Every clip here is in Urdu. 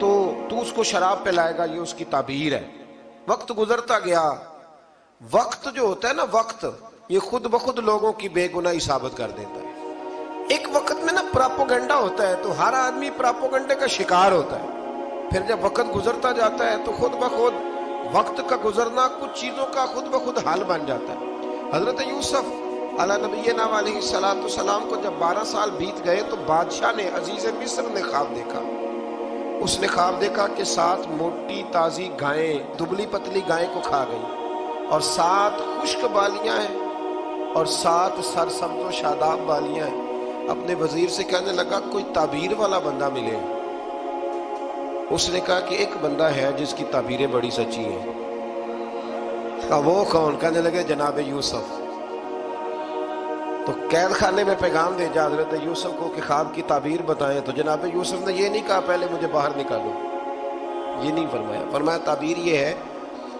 تو تو اس کو شراب پلائے گا، یہ اس کی تعبیر ہے۔ وقت گزرتا گیا، وقت جو ہوتا ہے نا، وقت یہ خود بخود لوگوں کی بے گناہی ثابت کر دیتا ہے۔ ایک وقت میں نا پراپوگنڈا ہوتا ہے تو ہر آدمی پراپوگنڈے کا شکار ہوتا ہے، پھر جب وقت گزرتا جاتا ہے تو خود بخود وقت کا گزرنا کچھ چیزوں کا خود بخود حال بن جاتا ہے۔ حضرت یوسف علیہ نبینا علیہ السلام کو جب 12 سال بیت گئے تو بادشاہ نے، عزیز مصر نے خواب دیکھا۔ اس نے خواب دیکھا کہ 7 موٹی تازی گائیں دبلی پتلی گائیں کو کھا گئی، اور 7 خشک بالیاں ہیں اور 7 سرسبز و شاداب بالیاں ہیں۔ اپنے وزیر سے کہنے لگا کوئی تعبیر والا بندہ ملے۔ اس نے کہا کہ ایک بندہ ہے جس کی تعبیریں بڑی سچی ہیں۔ کہا وہ کون؟ کہنے لگے جناب یوسف۔ تو قید خانے میں پیغام بھیجا حضرت یوسف کو کہ خواب کی تعبیر بتائیں، تو جناب یوسف نے یہ نہیں کہا پہلے مجھے باہر نکالو، یہ نہیں فرمایا۔ فرمایا تعبیر یہ ہے،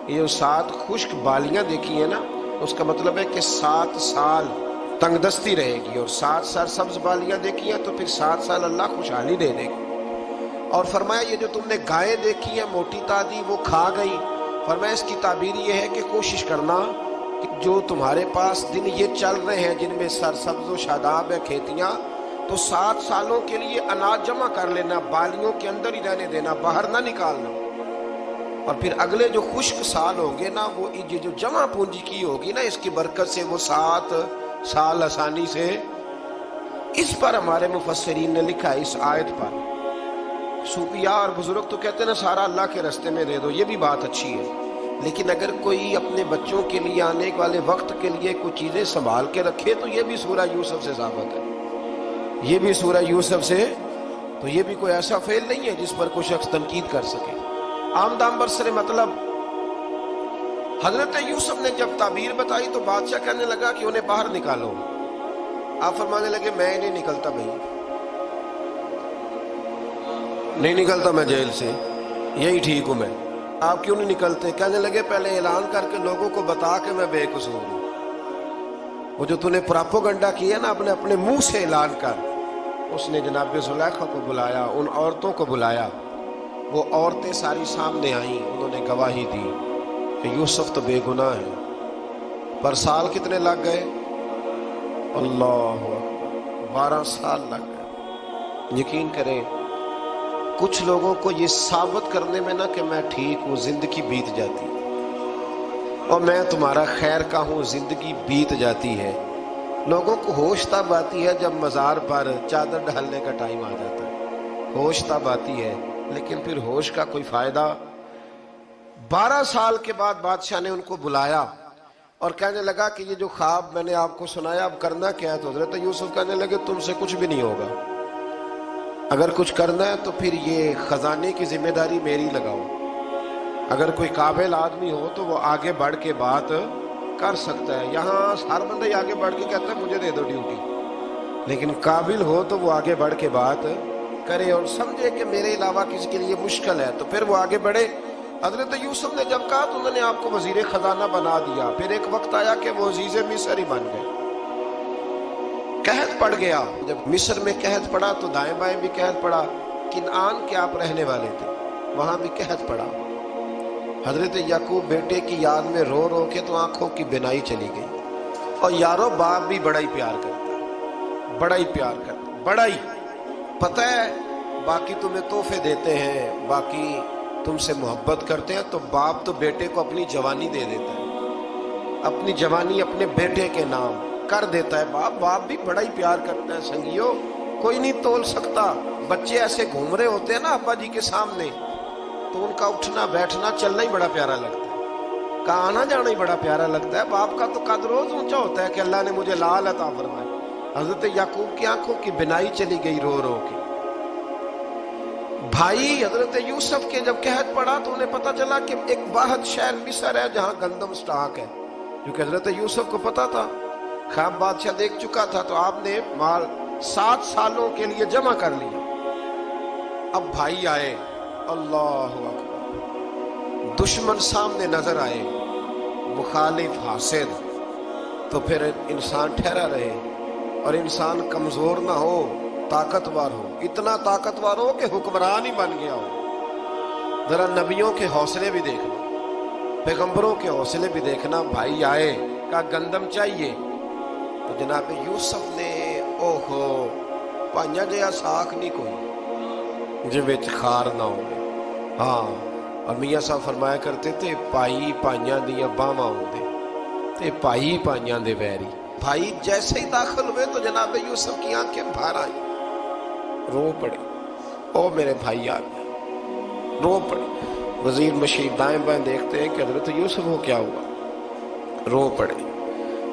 یہ جو 7 خشک بالیاں دیکھی ہیں نا، اس کا مطلب ہے کہ 7 سال تنگ دستی رہے گی، اور 7 سرسبز بالیاں دیکھی ہیں تو پھر 7 سال اللہ خوشحالی دے دے گی۔ اور فرمایا یہ جو تم نے گائیں دیکھی ہیں موٹی تازی وہ کھا گئی، فرمایا اس کی تعبیر یہ ہے کہ کوشش کرنا کہ جو تمہارے پاس دن یہ چل رہے ہیں جن میں سرسبز و شاداب ہے کھیتیاں، تو 7 سالوں کے لیے اناج جمع کر لینا، بالیوں کے اندر ہی رہنے دینا، باہر نہ نکالنا، اور پھر اگلے جو خشک سال ہوں گے نا، وہ یہ جو جمع پونجی کی ہوگی نا، اس کی برکت سے وہ 7 سال آسانی سے۔ اس پر ہمارے مفسرین نے لکھا ہے، اس آیت پر صوفیاء اور بزرگ تو کہتے ہیں نا سارا اللہ کے راستے میں دے دو، یہ بھی بات اچھی ہے، لیکن اگر کوئی اپنے بچوں کے لیے آنے والے وقت کے لیے کچھ چیزیں سنبھال کے رکھے تو یہ بھی سورہ یوسف سے ثابت ہے، یہ بھی سورہ یوسف سے، تو یہ بھی کوئی ایسا فعل نہیں ہے جس پر کوئی شخص تنقید کر سکے۔ عام دام برسر مطلب حضرت یوسف نے جب تعبیر بتائی تو بادشاہ کہنے لگا کہ انہیں باہر نکالو۔ آپ فرمانے لگے میں نہیں نکلتا بھائی، نہیں نکلتا میں جیل سے، یہی ٹھیک ہوں میں۔ آپ کیوں نہیں نکلتے؟ کہنے لگے پہلے اعلان کر کے لوگوں کو بتا کہ میں بے قصور ہوں۔ وہ جو تو نے پراپوگنڈا کیا نا اپنے منہ سے اعلان کر۔ اس نے جناب زلیخا کو بلایا، ان عورتوں کو بلایا، وہ عورتیں ساری سامنے آئیں، انہوں نے گواہی دی کہ یوسف تو بے گناہ ہے۔ پر سال کتنے لگ گئے؟ اللہ اکبر، 12 سال لگ گئے۔ یقین کریں کچھ لوگوں کو یہ ثابت کرنے میں نا کہ میں ٹھیک ہوں زندگی بیت جاتی، اور میں تمہارا خیر کا ہوں زندگی بیت جاتی ہے۔ لوگوں کو ہوش تب آتی ہے جب مزار پر چادر ڈالنے کا ٹائم آ جاتا ہے، ہوش تب آتی ہے، لیکن پھر ہوش کا کوئی فائدہ۔ 12 سال کے بعد بادشاہ نے ان کو بلایا اور کہنے لگا کہ یہ جو خواب میں نے آپ کو سنایا اب کرنا کیا ہے؟ تو حضرت یوسف کہنے لگے تم سے کچھ بھی نہیں ہوگا، اگر کچھ کرنا ہے تو پھر یہ خزانے کی ذمہ داری میری لگاؤ۔ اگر کوئی قابل آدمی ہو تو وہ آگے بڑھ کے بات کر سکتا ہے، یہاں ہر بندہ ہی آگے بڑھ کے کہتا ہے مجھے دے دو ڈیوٹی، لیکن قابل ہو تو وہ آگے بڑھ کے بات کرے اور سمجھے کہ میرے علاوہ کسی کے لیے مشکل ہے، تو پھر وہ آگے بڑھے۔ حضرت یوسف نے جب کہا تو انہوں نے آپ کو وزیر خزانہ بنا دیا، پھر ایک وقت آیا کہ وہ عزیز مصر ہی بن گئے۔ قحط پڑ گیا، جب مصر میں قحط پڑا تو دائیں بائیں بھی قحط پڑا، کنعان کے آپ رہنے والے تھے وہاں بھی قحط پڑا۔ حضرت یعقوب بیٹے کی یاد میں رو رو کے تو آنکھوں کی بینائی چلی گئی۔ اور یارو باپ بھی بڑا ہی پیار کرتا ہے، بڑا ہی پیار کرتا ہے، بڑا ہی، پتہ ہے باقی تمہیں تحفے دیتے ہیں، باقی تم سے محبت کرتے ہیں، تو باپ تو بیٹے کو اپنی جوانی دے دیتا ہے، اپنی جوانی اپنے بیٹے کے نام کر دیتا ہے۔ باپ بھی بڑا ہی پیار کرتا ہے۔ سنگیو کوئی نہیں تول سکتا، بچے ایسے گھوم رہے ہوتے ہیں نا ابا جی کے سامنے، تو ان کا اٹھنا بیٹھنا چلنا ہی بڑا پیارا لگتا ہے، کا آنا جانا ہی بڑا پیارا لگتا ہے۔ باپ کا تو قد روز اونچا ہوتا ہے کہ اللہ نے مجھے لال عطا فرمائے۔ حضرت یعقوب کی آنکھوں کی بینائی چلی گئی رو رو کے۔ بھائی حضرت یوسف کے جب قحط پڑا تو انہیں پتا چلا کہ ایک واحد شہر مصر ہے جہاں گندم سٹاک ہے، کیونکہ حضرت یوسف کو پتا تھا، خواب بادشاہ دیکھ چکا تھا، تو آپ نے مال 7 سالوں کے لیے جمع کر لیا۔ اب بھائی آئے، اللہ اکبر، دشمن سامنے نظر آئے، مخالف حاسد، تو پھر انسان ٹھہرا رہے اور انسان کمزور نہ ہو، طاقتور ہو، اتنا طاقتور ہو کہ حکمران ہی بن گیا ہو۔ ذرا نبیوں کے حوصلے بھی دیکھنا، پیغمبروں کے حوصلے بھی دیکھنا. بھائی آئے کہا گندم چاہیے، تو جناب یوسف نے اوہو پائیاں جہا ساکھ نہیں کوئی جے وچ خار نہ ہو. ہاں، اور میاں صاحب فرمایا کرتے تھے پائی پائیاں دیاں باواں ہوندے تے پائی پائیاں دے ویری. بھائی جیسے ہی داخل ہوئے تو جناب یوسف کی آنکھیں بھر آئیں، رو پڑے. او میرے بھائی آ گئے، رو پڑے. وزیر مشیر دائیں بائیں دیکھتے ہیں کہ حضرت یوسف کو کیا ہوا، رو پڑے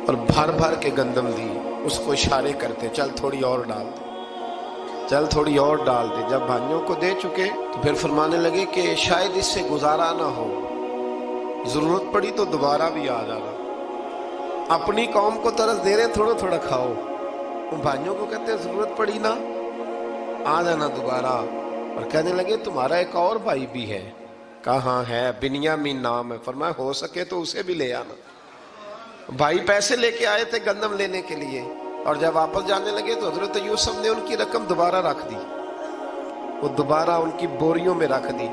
اور بھر بھر کے گندم دی. اس کو اشارے کرتے چل تھوڑی اور ڈال دے، چل تھوڑی اور ڈال دے. جب بھائیوں کو دے چکے تو پھر فرمانے لگے کہ شاید اس سے گزارا نہ ہو، ضرورت پڑی تو دوبارہ بھی آ جانا. اپنی قوم کو ترس دے رہے تھوڑا تھوڑا کھاؤ، ان بھائیوں کو کہتے ہیں ضرورت پڑی نا آ جانا دوبارہ. اور کہنے لگے تمہارا ایک اور بھائی بھی ہے. کہا ہاں ہے، بنیامین نام ہے. فرمایا ہو سکے تو اسے بھی لے آنا. بھائی پیسے لے کے آئے تھے گندم لینے کے لیے، اور جب واپس جانے لگے تو حضرت یوسف نے ان کی رقم دوبارہ رکھ دی، وہ دوبارہ ان کی بوریوں میں رکھ دی.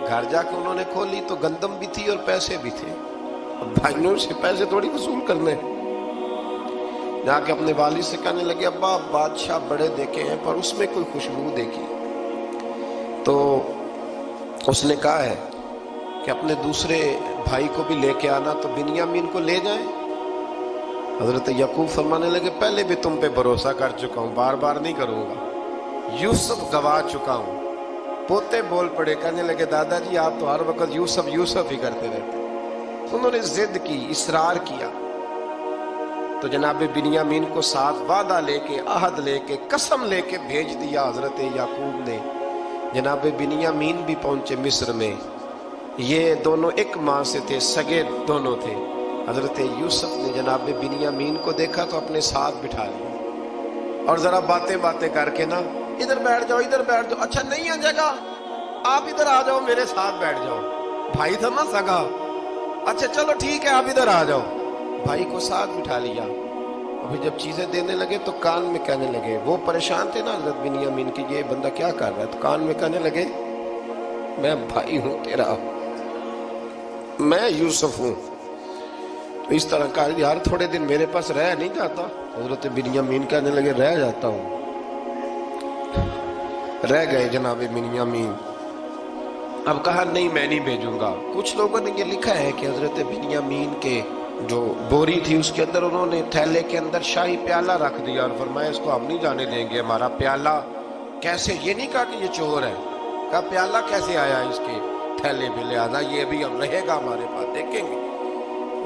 گھر جا کے انہوں نے کھولی تو گندم بھی تھی اور پیسے بھی تھے. بھائیوں سے پیسے تھوڑی وصول کرنے. جا کے اپنے والد سے کہنے لگے ابا بادشاہ بڑے دیکھے ہیں پر اس میں کوئی خوشبو دیکھی. تو اس نے کہا ہے کہ اپنے دوسرے بھائی کو بھی لے کے آنا، تو بنیامین کو لے جائیں. حضرت یعقوب فرمانے لگے پہلے بھی تم پہ بھروسہ کر چکا ہوں، بار بار نہیں کروں گا. یوسف گوا چکا ہوں. پوتے بول پڑے، کہنے لگے دادا جی آپ تو ہر وقت یوسف یوسف ہی کرتے رہتے. انہوں نے ضد کی، اصرار کیا، تو جناب بنیامین کو ساتھ وعدہ لے کے، عہد لے کے، قسم لے کے بھیج دیا حضرت یعقوب نے. جناب بنیامین بھی پہنچے مصر میں. یہ دونوں ایک ماں سے تھے، سگے دونوں تھے. حضرت یوسف نے جناب بنیامین کو دیکھا تو اپنے ساتھ بٹھا لیا اور ذرا باتیں کر کے نا ادھر بیٹھ جاؤ ادھر بیٹھ جاؤ. اچھا نہیں ہے جگہ، آپ ادھر آ جاؤ میرے ساتھ بیٹھ جاؤ. بھائی تھا نا سگا، اچھا چلو ٹھیک ہے آپ ادھر آ جاؤ. بھائی کو ساتھ بٹھا لیا. ابھی جب چیزیں دینے لگے تو کان میں کہنے لگے، وہ پریشان تھے نا حضرت بنیامین کی یہ بندہ کیا کر رہا ہے، تو کان میں کہنے لگے میں بھائی ہوں تیرا، میں یوسف ہوں. تو اس طرح کہا یار تھوڑے دن میرے پاس رہ نہیں جاتا. حضرت بنیامین کہنے لگے رہ جاتا ہوں. رہ گئے جناب بنیامین. اب کہا نہیں میں نہیں بھیجوں گا. کچھ لوگوں نے یہ لکھا ہے کہ حضرت بنیامین کے جو بوری تھی اس کے اندر انہوں نے تھیلے کے اندر شاہی پیالہ رکھ دیا اور فرمایا اس کو ہم نہیں جانے دیں گے. ہمارا پیالہ کیسے، یہ نہیں کہا کہ یہ چور ہے، کہا پیالہ کیسے آیا اس کے تھیلے میں، لہذا یہ بھی ہم رہے گا ہمارے پاس، دیکھیں گے.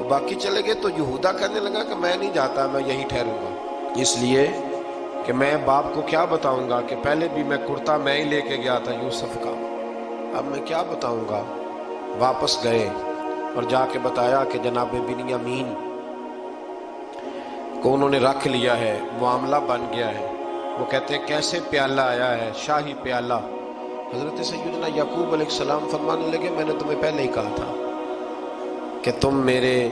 باقی چلے گئے تو یہودا کہنے لگا کہ میں نہیں جاتا، میں یہی ٹھہروں گا، اس لیے کہ میں باپ کو کیا بتاؤں گا کہ پہلے بھی میں کرتا میں ہی لے کے گیا تھا یوسف کا، اب میں کیا بتاؤں گا. واپس گئے اور جا کے بتایا کہ جناب بنیامین کو انہوں نے رکھ لیا ہے، معاملہ بن گیا ہے. وہ کہتے ہیں کیسے پیالہ آیا ہے، شاہی پیالہ. حضرت سیدنا یعقوب علیہ السلام فرمانے لگے میں نے تمہیں پہلے ہی کہا تھا کہ تم میرے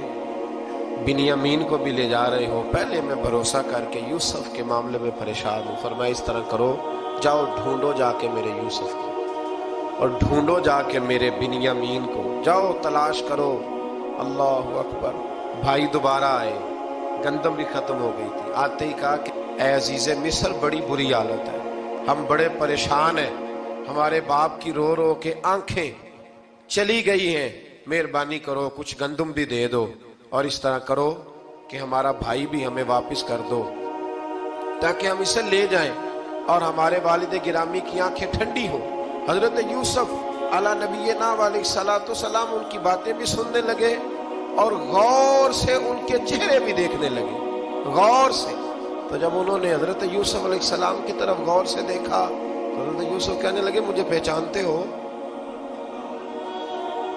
بنیامین کو بھی لے جا رہے ہو. پہلے میں بھروسہ کر کے یوسف کے معاملے میں پریشان ہوں. فرمایا اس طرح کرو، جاؤ ڈھونڈو جا کے میرے یوسف کو اور ڈھونڈو جا کے میرے بنیامین کو، جاؤ تلاش کرو. اللہ اکبر. بھائی دوبارہ آئے، گندم بھی ختم ہو گئی تھی. آتے ہی کہا کہ اے عزیز مصر بڑی بری حالت ہے، ہم بڑے پریشان ہیں، ہمارے باپ کی رو رو کے آنکھیں چلی گئی ہیں، مہربانی کرو کچھ گندم بھی دے دو اور اس طرح کرو کہ ہمارا بھائی بھی ہمیں واپس کر دو تاکہ ہم اسے لے جائیں اور ہمارے والد گرامی کی آنکھیں ٹھنڈی ہو. حضرت یوسف علی نبینا علیہ الصلوۃ والسلام ان کی باتیں بھی سننے لگے اور غور سے ان کے چہرے بھی دیکھنے لگے، غور سے. تو جب انہوں نے حضرت یوسف علیہ السلام کی طرف غور سے دیکھا تو حضرت یوسف کہنے لگے مجھے پہچانتے ہو،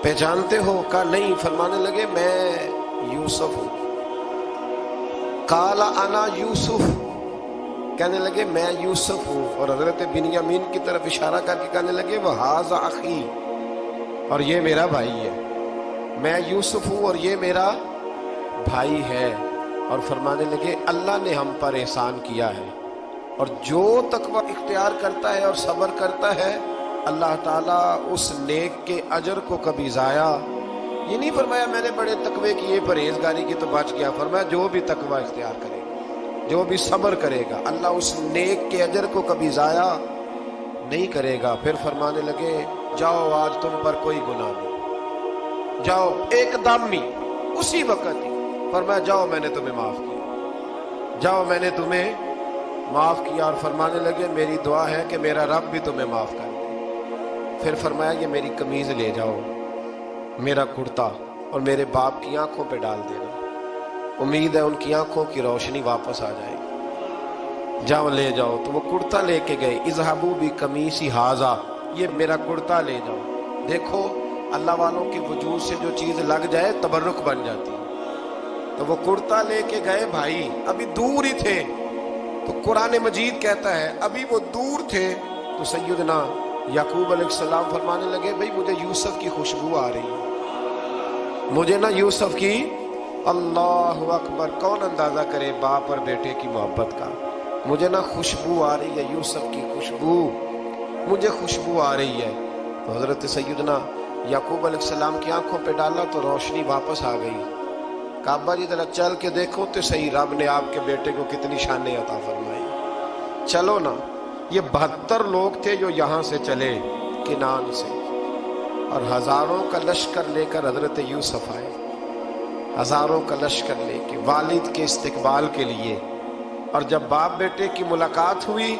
پہچانتے ہو؟ کہا نہیں. فرمانے لگے میں یوسف ہوں. قال انا یوسف، کہنے لگے میں یوسف ہوں. اور حضرت بنیامین کی طرف اشارہ کر کے کہنے لگے وہذا اخی، اور یہ میرا بھائی ہے. میں یوسف ہوں اور یہ میرا بھائی ہے. اور فرمانے لگے اللہ نے ہم پر احسان کیا ہے، اور جو تقوی اختیار کرتا ہے اور صبر کرتا ہے اللہ تعالیٰ اس نیک کے اجر کو کبھی ضائع یہ نہیں فرمایا میں نے بڑے تقوی کیے پرہیزگاری کی تو بچ گیا، فرمایا جو بھی تقوی اختیار کرے گا، جو بھی صبر کرے گا، اللہ اس نیک کے اجر کو کبھی ضائع نہیں کرے گا۔ پھر فرمانے لگے جاؤ آج تم پر کوئی گناہ نہیں، جاؤ ایک دم ہی اسی وقت ہی فرمایا جاؤ میں نے تمہیں معاف کیا، جاؤ میں نے تمہیں معاف کیا۔ اور فرمانے لگے میری دعا ہے کہ میرا رب بھی تمہیں معاف کر دے۔ پھر فرمایا یہ میری قمیض لے جاؤ، میرا کرتا، اور میرے باپ کی آنکھوں پہ ڈال دینا، امید ہے ان کی آنکھوں کی روشنی واپس آ جائے گی، جاؤ لے جاؤ۔ تو وہ کرتا لے کے گئے، اذهبوا بقمیصی ھذا، یہ میرا کرتا لے جاؤ۔ دیکھو اللہ والوں کے وجود سے جو چیز لگ جائے تبرک بن جاتی ہے۔ تو وہ کرتا لے کے گئے، بھائی ابھی دور ہی تھے، تو قرآن مجید کہتا ہے ابھی وہ دور تھے تو سیدنا یعقوب علیہ السلام فرمانے لگے بھئی مجھے یوسف کی خوشبو آ رہی ہے، مجھے نا یوسف کی، اللہ اکبر، کون اندازہ کرے باپ اور بیٹے کی محبت کا، مجھے نا خوشبو آ رہی ہے، یوسف کی خوشبو، مجھے خوشبو آ رہی ہے۔ تو حضرت سیدنا یعقوب علیہ السلام کی آنکھوں پہ ڈالا تو روشنی واپس آ گئی۔ کعبہ جی ذرا چل کے دیکھو تو صحیح رب نے آپ کے بیٹے کو کتنی شانیں عطا فرمائی۔ چلو نا، یہ 72 لوگ تھے جو یہاں سے چلے کنعان سے، اور ہزاروں کا لشکر لے کر حضرت یوسف آئے، ہزاروں کا لشکر لے کے والد کے استقبال کے لیے۔ اور جب باپ بیٹے کی ملاقات ہوئی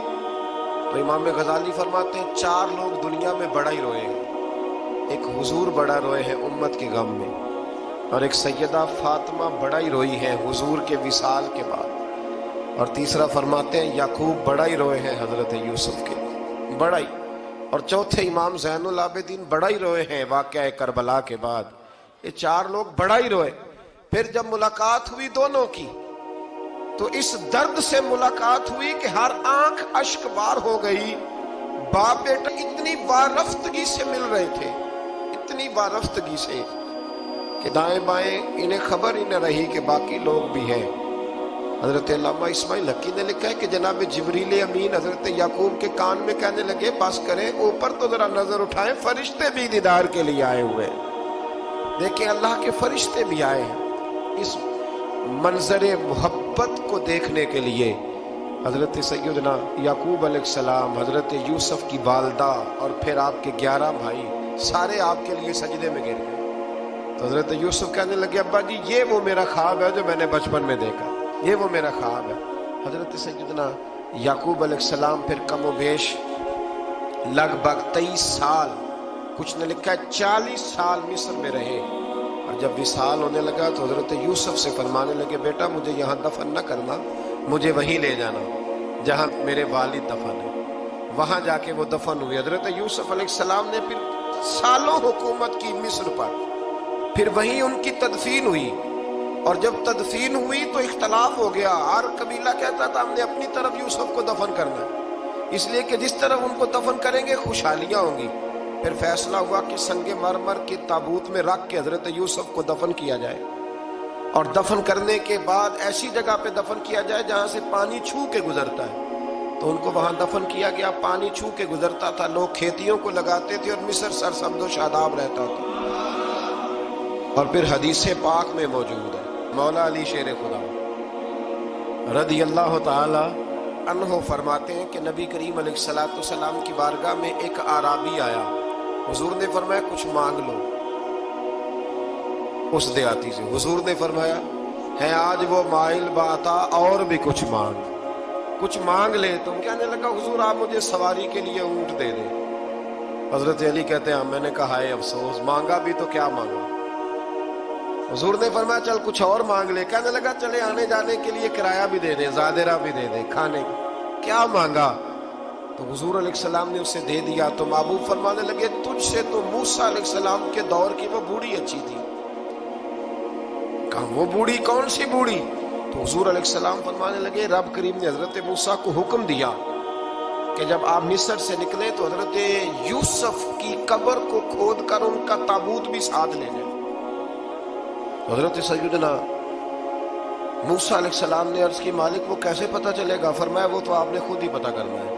تو امام غزالی فرماتے ہیں 4 لوگ دنیا میں بڑا ہی روئے ہیں، ایک حضور بڑا روئے ہیں امت کے غم میں، اور ایک سیدہ فاطمہ بڑا ہی روئی ہے حضور کے وصال کے بعد، اور تیسرا فرماتے ہیں یعقوب بڑا ہی روئے ہیں حضرت یوسف کے، بڑا ہی، اور چوتھے امام زین العابدین بڑا ہی روئے ہیں واقعہ کربلا کے بعد۔ یہ 4 لوگ بڑا ہی روئے۔ پھر جب ملاقات ہوئی دونوں کی تو اس درد سے ملاقات ہوئی کہ ہر آنکھ اشک بار ہو گئی۔ باپ بیٹا اتنی وارفتگی سے مل رہے تھے، اتنی وارفتگی سے کہ دائیں بائیں انہیں خبر ہی نہ رہی کہ باقی لوگ بھی ہیں۔ حضرت علامہ اسماعیل حقی نے لکھا ہے کہ جناب جبریل امین حضرت یعقوب کے کان میں کہنے لگے بس کریں، اوپر تو ذرا نظر اٹھائیں، فرشتے بھی دیدار کے لیے آئے ہوئے ہیں۔ دیکھیں اللہ کے فرشتے بھی آئے ہیں اس منظر محبت کو دیکھنے کے لیے۔ حضرت سیدنا یعقوب علیہ السلام، حضرت یوسف کی والدہ، اور پھر آپ کے 11 بھائی سارے آپ کے لیے سجدے میں گر گئے۔ تو حضرت یوسف کہنے لگے ابا جی یہ وہ میرا خواب ہے جو میں نے بچپن میں دیکھا، یہ وہ میرا خواب ہے۔ حضرت سیدنا یعقوب علیہ السلام پھر کم و بیش لگ بھگ 23 سال، کچھ نے لکھا ہے 40 سال مصر میں رہے، اور جب وصال ہونے لگا تو حضرت یوسف سے فرمانے لگے بیٹا مجھے یہاں دفن نہ کرنا، مجھے وہیں لے جانا جہاں میرے والد دفن ہے۔ وہاں جا کے وہ دفن ہوئے۔ حضرت یوسف علیہ السلام نے پھر سالوں حکومت کی مصر پر، پھر وہیں ان کی تدفین ہوئی، اور جب تدفین ہوئی تو اختلاف ہو گیا، ہر قبیلہ کہتا تھا ہم نے اپنی طرف یوسف کو دفن کرنا ہے، اس لیے کہ جس طرف ان کو دفن کریں گے خوشحالیاں ہوں گی۔ پھر فیصلہ ہوا کہ سنگ مرمر کے تابوت میں رکھ کے حضرت یوسف کو دفن کیا جائے، اور دفن کرنے کے بعد ایسی جگہ پہ دفن کیا جائے جہاں سے پانی چھو کے گزرتا ہے۔ تو ان کو وہاں دفن کیا گیا، پانی چھو کے گزرتا تھا، لوگ کھیتیوں کو لگاتے تھے اور مصر سرسبز و شاداب رہتا تھا۔ اور پھر حدیث پاک میں موجود ہے، مولا علی شیر خدا رضی اللہ تعالی عنہ فرماتے ہیں کہ نبی کریم علیہ الصلوۃ والسلام کی بارگاہ میں ایک اعرابی آیا، حضور نے فرمایا کچھ مانگ لو اس دیہاتی سے۔ حضور نے فرمایا ہے آج وہ مائل باتا، اور بھی کچھ مانگ لے۔ تم کہنے لگا حضور آپ مجھے سواری کے لیے اونٹ دے دیں۔ حضرت علی کہتے ہیں میں نے کہا ہے افسوس، مانگا بھی تو کیا مانگا۔ حضور نے فرمایا چل کچھ اور مانگ لے۔ کہنے لگا چلے آنے جانے کے لیے کرایہ بھی دے دیں، زادرہ بھی دے دیں، کھانے کیا مانگا؟ تو حضور علیہ السلام نے اسے دے دیا۔ تو محبوب فرمانے لگے تجھ سے تو موسیٰ علیہ السلام کے دور کی وہ بوڑھی اچھی تھی۔ کہا وہ بوڑھی کون سی بوڑھی؟ تو حضور علیہ السلام فرمانے لگے رب کریم نے حضرت موسیٰ کو حکم دیا کہ جب آپ مصر سے نکلے تو حضرت یوسف کی قبر کو کھود کر ان کا تابوت بھی ساتھ لے جائے۔ حضرت سیدنا موسیٰ علیہ السلام نے عرض کی مالک وہ کیسے پتہ چلے گا؟ فرمایا وہ تو آپ نے خود ہی پتہ کرنا ہے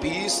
20